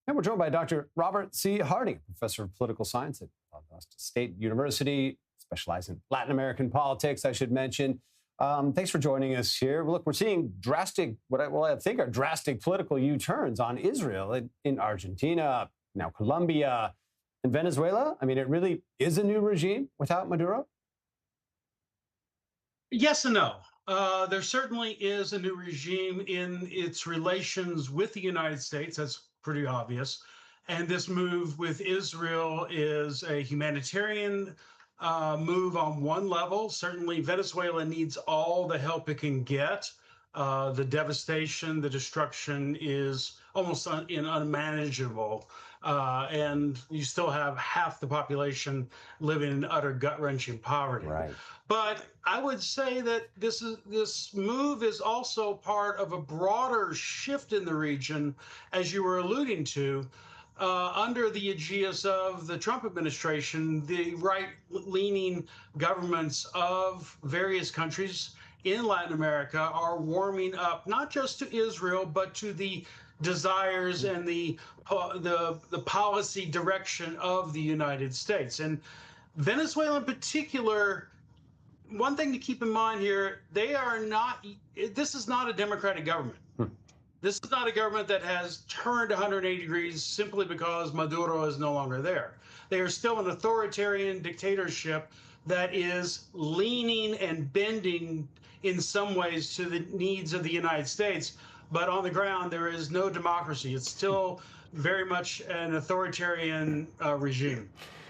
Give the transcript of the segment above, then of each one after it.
And we're joined by Dr. Robert C. Harding, professor of political science at Valdosta State University, specializing in Latin American politics, I should mention. Thanks for joining us here. Look, we're seeing drastic, I think are drastic political U-turns on Israel in Argentina, now Colombia, and Venezuela. I mean, it really is a new regime without Maduro. Yes and no. There certainly is a new regime in its relations with the United States. That's pretty obvious. And this move with Israel is a humanitarian move on one level. Certainly, Venezuela needs all the help it can get. The devastation, the destruction is almost unmanageable. And you still have half the population living in utter gut-wrenching poverty. Right. But I would say that this move is also part of a broader shift in the region, as you were alluding to. Under the aegis of the Trump administration, the right-leaning governments of various countries in Latin America are warming up, not just to Israel, but to the desires and the policy direction of the United States. And Venezuela in particular, one thing to keep in mind here, this is not a democratic government. This is not a government that has turned 180 degrees simply because Maduro is no longer there. They are still an authoritarian dictatorship that is leaning and bending in some ways to the needs of the United States. But on the ground, there is no democracy. It's still very much an authoritarian regime.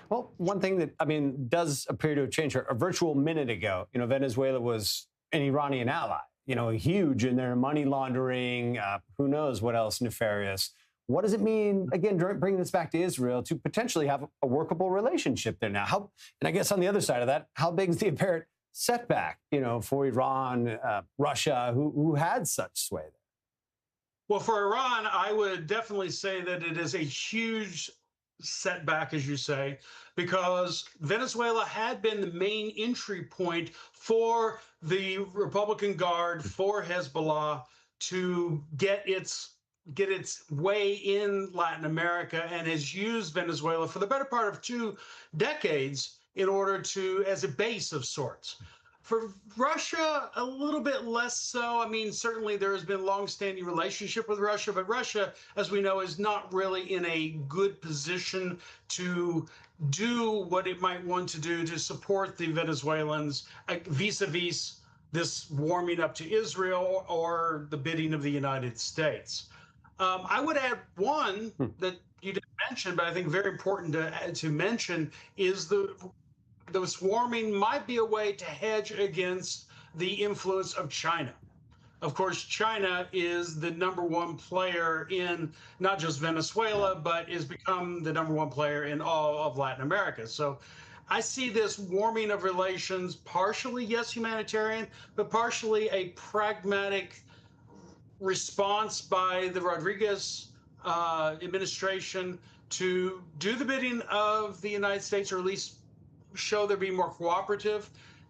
Well, one thing that, does appear to have changed. A virtual minute ago, Venezuela was an Iranian ally, huge in their money laundering, who knows what else nefarious. What does it mean, again, bringing this back to Israel, to potentially have a workable relationship there now? And I guess on the other side of that, how big is the apparent setback, for Iran, Russia, who had such sway there? Well, for Iran, I would definitely say that it is a huge setback, as you say, because Venezuela had been the main entry point for the Republican Guard, for Hezbollah to get its way in Latin America, and has used Venezuela for the better part of 2 decades in order to, as a base of sorts. For Russia, a little bit less so. Certainly there has been a long-standing relationship with Russia, but Russia, as we know, is not really in a good position to do what it might want to do to support the Venezuelans vis-a-vis this warming up to Israel or the bidding of the United States. I would add one that you didn't mention, but I think very important to mention, is this warming might be a way to hedge against the influence of China. Of course, China is the #1 player in not just Venezuela, but has become the #1 player in all of Latin America. So I see this warming of relations partially, yes, humanitarian, but partially a pragmatic response by the Rodriguez administration to do the bidding of the United States, or at least show they're being more cooperative,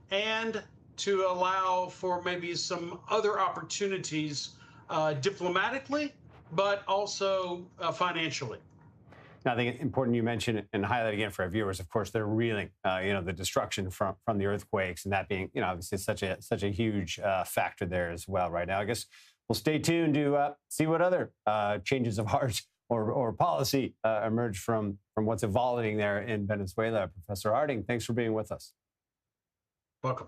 and to allow for maybe some other opportunities diplomatically, but also financially. I think it's important you mention and highlight again for our viewers. Of course, they're reeling, the destruction from the earthquakes, and that being, obviously such a huge factor there as well right now. I guess we'll stay tuned to see what other changes of heart or policy emerge from what's evolving there in Venezuela. Professor Harding, thanks for being with us. Welcome.